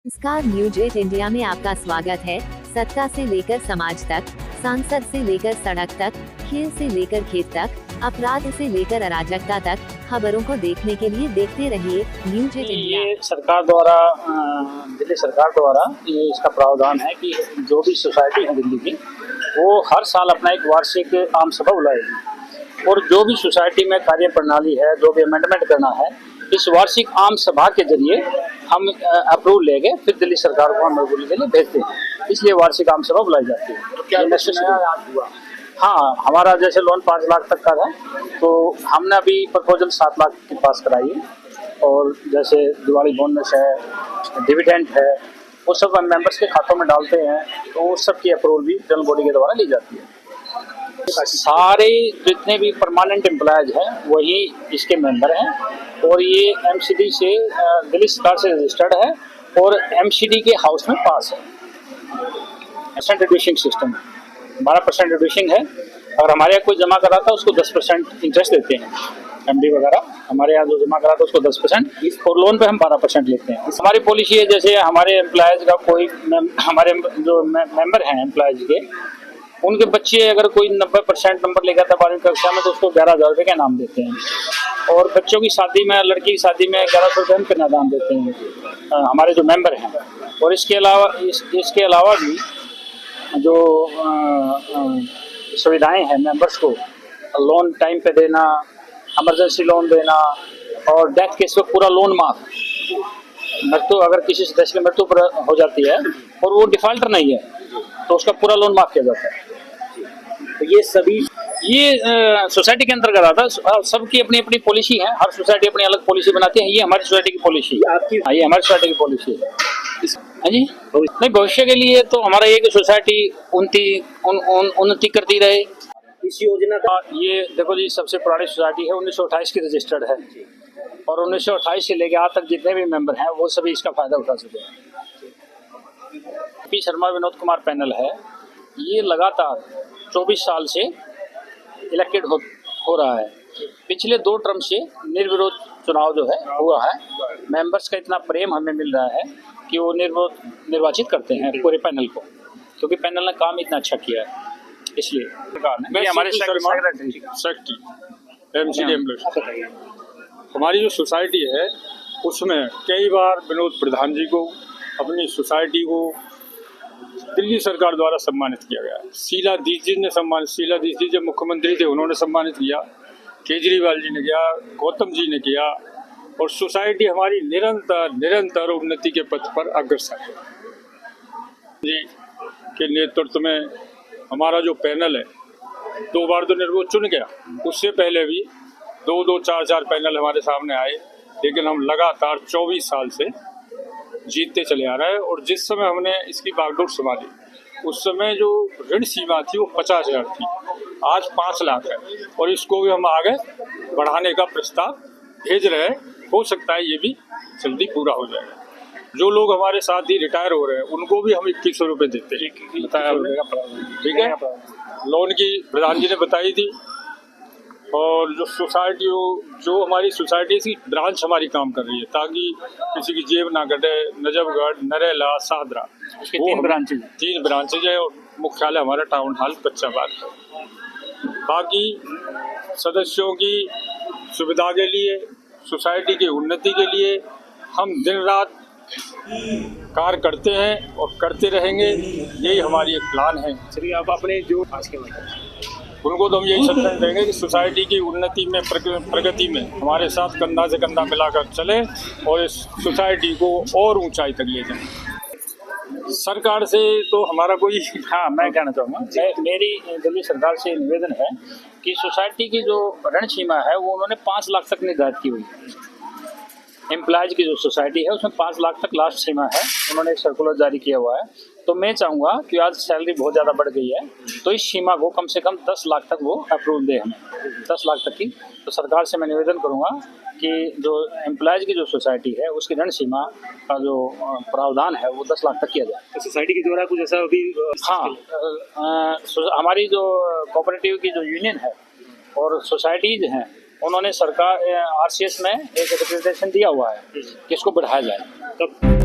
नमस्कार, news 8 India में आपका स्वागत है। सत्ता से लेकर समाज तक, सांसद से लेकर सड़क तक, खेल से लेकर खेत तक, अपराध से लेकर अराजकता तक, खबरों को देखने के लिए देखते रहिए न्यूज 8 इंडिया। ये सरकार द्वारा दिल्ली सरकार द्वारा ये इसका प्रावधान है कि जो भी सोसाइटी है दिल्ली की, वो हर साल अपना एक वार्षिक आम सभा बुलाएगी और जो भी सोसाइटी में कार्य प्रणाली है, जो भी अमेंडमेंट करना है, इस वार्षिक आम सभा के जरिए हम अप्रूव लेंगे, फिर दिल्ली सरकार को हम अप्रूवल के लिए भेजते हैं। इसलिए वार्षिक आम सभा बुलाई जाती है। तो क्या हुआ? हाँ, हमारा जैसे लोन 5 लाख तक का था, तो हमने अभी प्रपोजल 7 लाख के पास कराई है। और जैसे दिवाली बोनस है, डिविडेंड है, वो सब हम मेंबर्स के खातों में डालते हैं, तो उस सब की अप्रूवल भी जनरल बॉडी के द्वारा ली जाती है। सारे जितने भी परमानेंट एम्प्लॉयज हैं वही इसके मेंबर हैं और ये एमसीडी से दिल्ली सरकार से रजिस्टर्ड है और एमसीडी के हाउस में पास है। परसेंट रिड्यूसिंग सिस्टम 12% रिड्यूसिंग है। और हमारे यहाँ कोई जमा कराता है उसको 10% इंटरेस्ट देते हैं। एमडी वगैरह हमारे यहाँ जो जमा कराता है उसको 10% और लोन पे हम 12% लेते हैं। हमारी पॉलिसी है, जैसे हमारे एम्प्लॉयज का कोई हमारे जो मेंबर हैं एम्प्लॉयज के, उनके बच्चे अगर कोई 90% नंबर लेकर था 12वीं कक्षा में, तो उसको 11,000 रुपये का इनाम देते हैं। और बच्चों की शादी में, लड़की की शादी में 1100 रुपये का इनाम देते हैं हमारे जो मेंबर हैं। और इसके अलावा भी जो सुविधाएं हैं मेंबर्स को, लोन टाइम पे देना, इमरजेंसी लोन देना और डेथ केस में पूरा लोन माफ। मृत्यु अगर किसी सदस्य की मृत्यु हो जाती है और वो डिफॉल्टर नहीं है, तो उसका पूरा लोन माफ किया जाता है। तो ये सभी सोसाइटी के अंतर्गत आता है। सबकी अपनी अपनी पॉलिसी है, हर सोसाइटी अपनी अलग पॉलिसी बनाती है। ये हमारी सोसाइटी की पॉलिसी है। हाँ, ये हमारी सोसाइटी की पॉलिसी है। हाँ जी, नहीं, भविष्य के लिए तो हमारा ये कि सोसाइटी उन्नति करती रहे। इस योजना का ये देखो जी, सबसे पुरानी सोसाइटी है, 1928 की रजिस्टर्ड है और 1928 से लेकर आज तक जितने भी मेंबर हैं वो सभी इसका फायदा उठा चुके हैं। पी शर्मा विनोद कुमार पैनल है, ये लगातार 24 साल से इलेक्टेड हो रहा है। पिछले 2 टर्म से निर्विरोध चुनाव जो है हुआ है। मेंबर्स का इतना प्रेम हमें मिल रहा है कि वो निर्वाचित करते हैं पूरे पैनल को, क्योंकि पैनल ने काम इतना अच्छा किया है। इसलिए हमारे हमारी जो सोसाइटी है उसमें कई बार विनोद प्रधान जी को, अपनी सोसाइटी को दिल्ली सरकार द्वारा सम्मानित किया गया। शीलाधीश जी ने सम्मानित, शीलाधीश जी जब मुख्यमंत्री थे उन्होंने सम्मानित किया, केजरीवाल जी ने किया, गौतम जी ने किया। और सोसाइटी हमारी निरंतर उन्नति के पथ पर अग्रसर है। जी के नेतृत्व में हमारा जो पैनल है 2 बार तो निर्वोध चुन गया, उससे पहले भी 2-2, 4-4 पैनल हमारे सामने आए, लेकिन हम लगातार 24 साल से जीतते चले आ रहे हैं। और जिस समय हमने इसकी बागडोर संभाली, उस समय जो ऋण सीमा थी वो 50,000 थी, आज 5 लाख है और इसको भी हम आगे बढ़ाने का प्रस्ताव भेज रहे हैं। हो सकता है ये भी जल्दी पूरा हो जाएगा। जो लोग हमारे साथ ही रिटायर हो रहे हैं उनको भी हम 2100 रुपये देते हैं, बताया ठीक है। लोन की प्रधान जी ने बताई थी। और जो सोसाइटी जो हमारी सोसाइटी की ब्रांच हमारी काम कर रही है, ताकि किसी की जेब ना कटे, नजफगढ़, नरेला, सादरा, 3 ब्रांचेज है और मुख्यालय हमारा टाउन हॉल कच्चाबाद। बाकी सदस्यों की सुविधा के लिए, सोसाइटी की उन्नति के लिए हम दिन रात कार्य करते हैं और करते रहेंगे। यही हमारी एक प्लान है। चलिए, आप अपने जो आज के उनको तो हम यही संदेश देंगे कि सोसाइटी की उन्नति में, प्रगति में हमारे साथ कंधा से कंधा मिलाकर चले और इस सोसाइटी को और ऊंचाई तक ले जाएं। सरकार से तो हमारा कोई मैं कहना चाहूँगा, मेरी दिल्ली सरकार से निवेदन है कि सोसाइटी की जो ऋण सीमा है वो उन्होंने 5 लाख तक निर्धारित की हुई है। एम्प्लॉयज की जो सोसाइटी है उसमें 5 लाख तक लास्ट सीमा है। उन्होंने एक सर्कुलर जारी किया हुआ है। तो मैं चाहूँगा कि आज सैलरी बहुत ज़्यादा बढ़ गई है, तो इस सीमा को कम से कम 10 लाख तक वो अप्रूवल दे हमें, 10 लाख तक की। तो सरकार से मैं निवेदन करूँगा कि जो एम्प्लॉयज की जो सोसाइटी है उसकी ऋण सीमा का जो प्रावधान है वो 10 लाख तक किया जाए। तो सोसाइटी के द्वारा कुछ ऐसा अभी हमारी जो कोऑपरेटिव की जो यूनियन है और सोसाइटीज हैं, उन्होंने सरकार आरसीएस में एक रिप्रेजेंटेशन दिया हुआ है कि इसको बढ़ाया जाए।